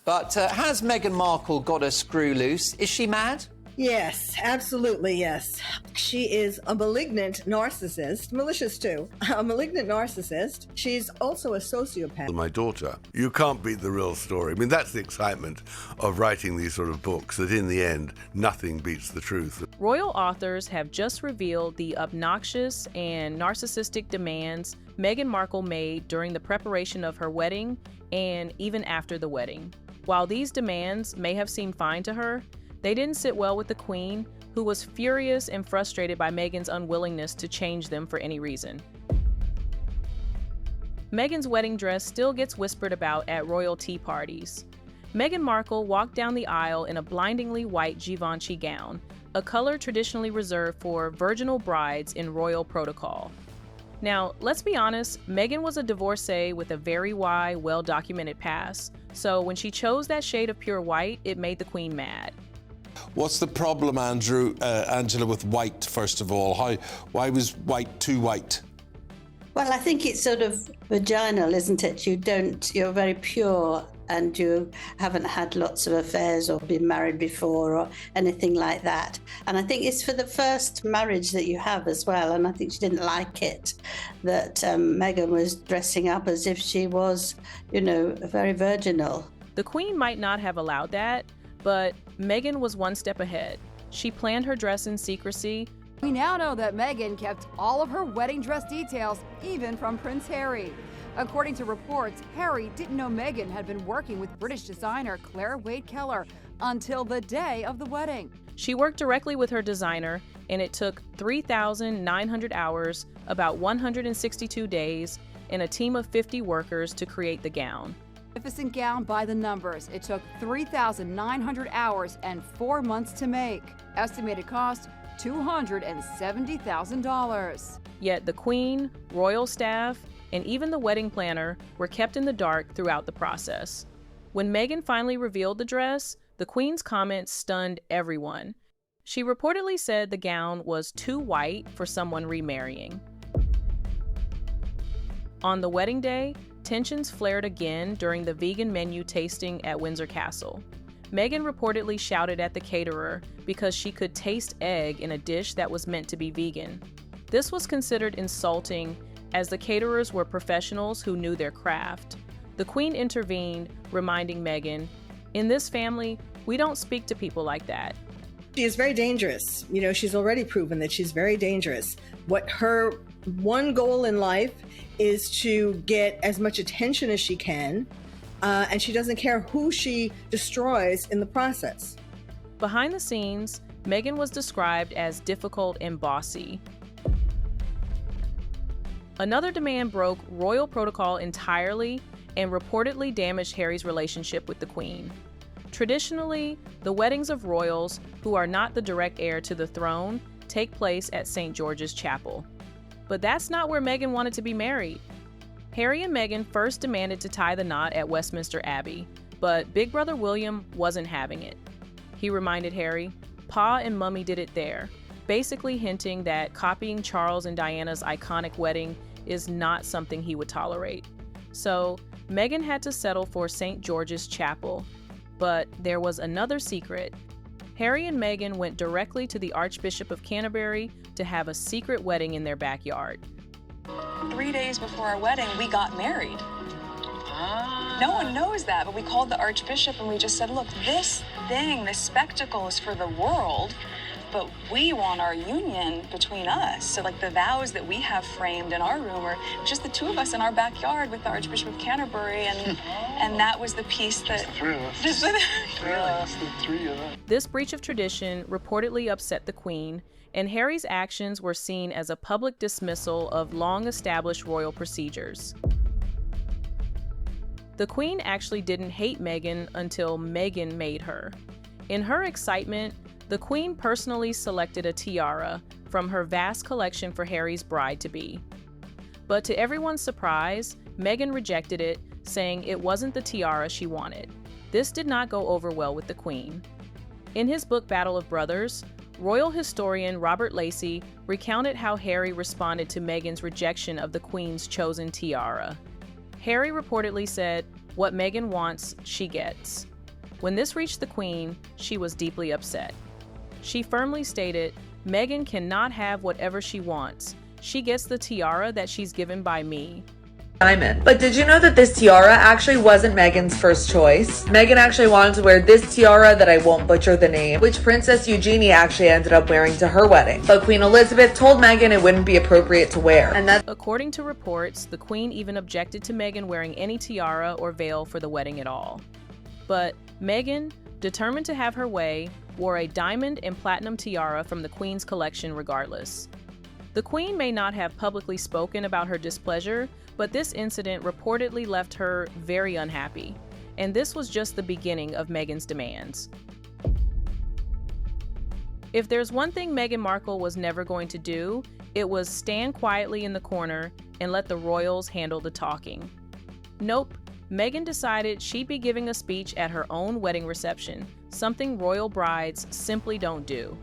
But has Meghan Markle got a screw loose? Is she mad? Yes, absolutely, yes. She is a malignant narcissist, malicious too, a malignant narcissist. She's also a sociopath. My daughter, you can't beat the real story. I mean, that's the excitement of writing these sort of books, that in the end, nothing beats the truth. Royal authors have just revealed the obnoxious and narcissistic demands Meghan Markle made during the preparation of her wedding and even after the wedding. While these demands may have seemed fine to her, they didn't sit well with the Queen, who was furious and frustrated by Meghan's unwillingness to change them for any reason. Meghan's wedding dress still gets whispered about at royal tea parties. Meghan Markle walked down the aisle in a blindingly white Givenchy gown, a color traditionally reserved for virginal brides in royal protocol. Now, let's be honest, Meghan was a divorcee with a very well-documented past, so when she chose that shade of pure white, it made the Queen mad. What's the problem, Angela, with white, first of all? Why was white too white? Well, I think it's sort of vaginal, isn't it? You're very pure and you haven't had lots of affairs or been married before or anything like that. And I think it's for the first marriage that you have as well. And I think she didn't like it that Meghan was dressing up as if she was, very virginal. The Queen might not have allowed that, but Meghan was one step ahead. She planned her dress in secrecy. We now know that Meghan kept all of her wedding dress details, even from Prince Harry. According to reports, Harry didn't know Meghan had been working with British designer Claire Wade Keller until the day of the wedding. She worked directly with her designer, and it took 3,900 hours, about 162 days, and a team of 50 workers to create the gown. Magnificent gown by the numbers. It took 3,900 hours and 4 months to make. Estimated cost, $270,000. Yet the Queen, royal staff, and even the wedding planner were kept in the dark throughout the process. When Meghan finally revealed the dress, the Queen's comments stunned everyone. She reportedly said the gown was too white for someone remarrying. On the wedding day, tensions flared again during the vegan menu tasting at Windsor Castle. Meghan reportedly shouted at the caterer because she could taste egg in a dish that was meant to be vegan. This was considered insulting, as the caterers were professionals who knew their craft. The Queen intervened, reminding Meghan, "In this family, we don't speak to people like that." She is very dangerous. She's already proven that she's very dangerous. What her one goal in life is to get as much attention as she can, and she doesn't care who she destroys in the process. Behind the scenes, Meghan was described as difficult and bossy. Another demand broke royal protocol entirely and reportedly damaged Harry's relationship with the Queen. Traditionally, the weddings of royals, who are not the direct heir to the throne, take place at St. George's Chapel. But that's not where Meghan wanted to be married. Harry and Meghan first demanded to tie the knot at Westminster Abbey, but Big Brother William wasn't having it. He reminded Harry, "Pa and Mummy did it there," basically hinting that copying Charles and Diana's iconic wedding is not something he would tolerate. So Meghan had to settle for St. George's Chapel. But there was another secret. Harry and Meghan went directly to the Archbishop of Canterbury to have a secret wedding in their backyard. 3 days before our wedding, we got married. No one knows that, but we called the Archbishop and we just said, "Look, this spectacle is for the world, but we want our union between us." So the vows that we have framed in our room are just the two of us in our backyard with the Archbishop of Canterbury, and that was the piece that... Just the three of us. This breach of tradition reportedly upset the Queen, and Harry's actions were seen as a public dismissal of long-established royal procedures. The Queen actually didn't hate Meghan until Meghan made her. In her excitement, the Queen personally selected a tiara from her vast collection for Harry's bride-to-be. But to everyone's surprise, Meghan rejected it, saying it wasn't the tiara she wanted. This did not go over well with the Queen. In his book Battle of Brothers, royal historian Robert Lacey recounted how Harry responded to Meghan's rejection of the Queen's chosen tiara. Harry reportedly said, "What Meghan wants, she gets." When this reached the Queen, she was deeply upset. She firmly stated, "Meghan cannot have whatever she wants. She gets the tiara that she's given by me." Diamond. But did you know that this tiara actually wasn't Meghan's first choice? Meghan actually wanted to wear this tiara that I won't butcher the name, which Princess Eugenie actually ended up wearing to her wedding. But Queen Elizabeth told Meghan it wouldn't be appropriate to wear. And that's According to reports, the Queen even objected to Meghan wearing any tiara or veil for the wedding at all. But Meghan, determined to have her way, wore a diamond and platinum tiara from the Queen's collection regardless. The Queen may not have publicly spoken about her displeasure, but this incident reportedly left her very unhappy, and this was just the beginning of Meghan's demands. If there's one thing Meghan Markle was never going to do, it was stand quietly in the corner and let the royals handle the talking. Nope, Meghan decided she'd be giving a speech at her own wedding reception, something royal brides simply don't do.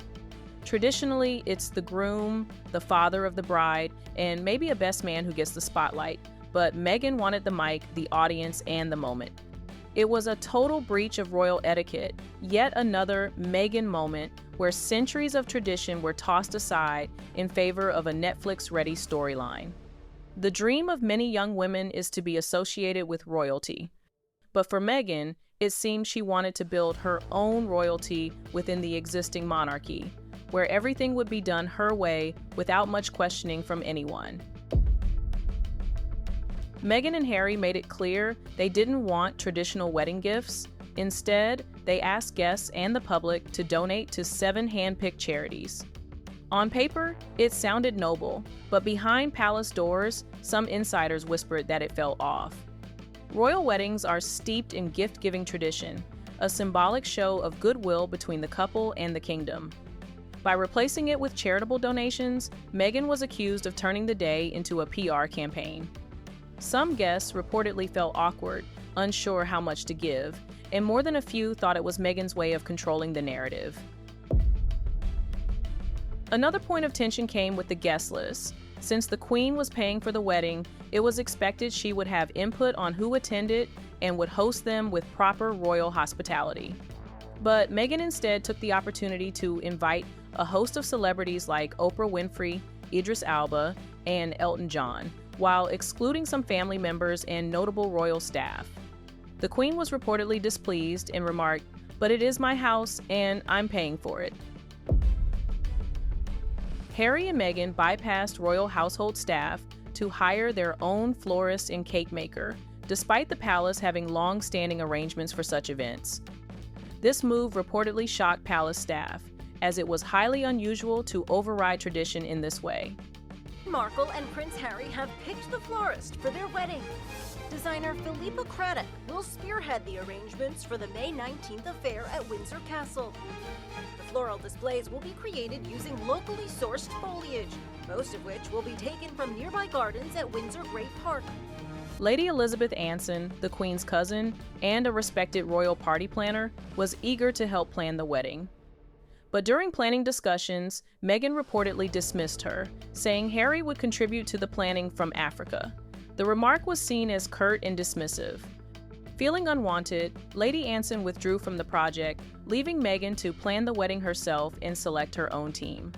Traditionally, it's the groom, the father of the bride, and maybe a best man who gets the spotlight, but Meghan wanted the mic, the audience, and the moment. It was a total breach of royal etiquette, yet another Meghan moment where centuries of tradition were tossed aside in favor of a Netflix-ready storyline. The dream of many young women is to be associated with royalty. But for Meghan, it seemed she wanted to build her own royalty within the existing monarchy, where everything would be done her way without much questioning from anyone. Meghan and Harry made it clear they didn't want traditional wedding gifts. Instead, they asked guests and the public to donate to 7 hand-picked charities. On paper, it sounded noble, but behind palace doors, some insiders whispered that it fell off. Royal weddings are steeped in gift-giving tradition, a symbolic show of goodwill between the couple and the kingdom. By replacing it with charitable donations, Meghan was accused of turning the day into a PR campaign. Some guests reportedly felt awkward, unsure how much to give, and more than a few thought it was Meghan's way of controlling the narrative. Another point of tension came with the guest list. Since the Queen was paying for the wedding, it was expected she would have input on who attended and would host them with proper royal hospitality. But Meghan instead took the opportunity to invite a host of celebrities like Oprah Winfrey, Idris Elba, and Elton John, while excluding some family members and notable royal staff. The Queen was reportedly displeased and remarked, "But it is my house and I'm paying for it." Harry and Meghan bypassed royal household staff to hire their own florist and cake maker, despite the palace having long-standing arrangements for such events. This move reportedly shocked palace staff, as it was highly unusual to override tradition in this way. Markle and Prince Harry have picked the florist for their wedding. Designer Philippa Craddock will spearhead the arrangements for the May 19th affair at Windsor Castle. The floral displays will be created using locally sourced foliage, most of which will be taken from nearby gardens at Windsor Great Park. Lady Elizabeth Anson, the Queen's cousin and a respected royal party planner, was eager to help plan the wedding. But during planning discussions, Meghan reportedly dismissed her, saying Harry would contribute to the planning from Africa. The remark was seen as curt and dismissive. Feeling unwanted, Lady Anson withdrew from the project, leaving Meghan to plan the wedding herself and select her own team.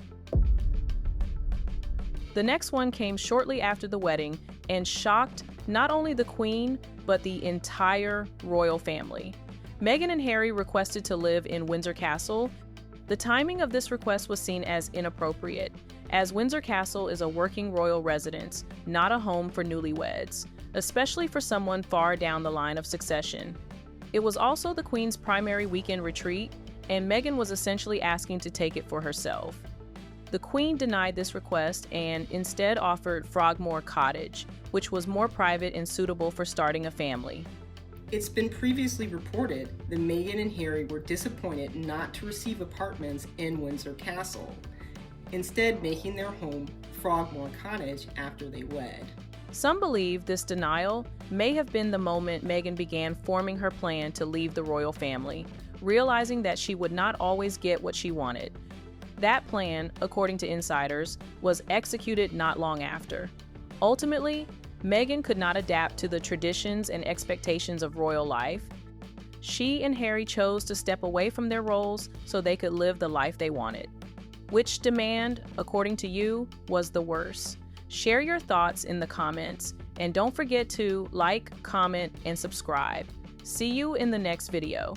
The next one came shortly after the wedding and shocked not only the Queen, but the entire royal family. Meghan and Harry requested to live in Windsor Castle. The timing of this request was seen as inappropriate, as Windsor Castle is a working royal residence, not a home for newlyweds, especially for someone far down the line of succession. It was also the Queen's primary weekend retreat, and Meghan was essentially asking to take it for herself. The Queen denied this request and instead offered Frogmore Cottage, which was more private and suitable for starting a family. It's been previously reported that Meghan and Harry were disappointed not to receive apartments in Windsor Castle, instead making their home Frogmore Cottage after they wed. Some believe this denial may have been the moment Meghan began forming her plan to leave the royal family, realizing that she would not always get what she wanted. That plan, according to insiders, was executed not long after. Ultimately, Meghan could not adapt to the traditions and expectations of royal life. She and Harry chose to step away from their roles so they could live the life they wanted. Which demand, according to you, was the worst? Share your thoughts in the comments, and don't forget to like, comment, and subscribe. See you in the next video.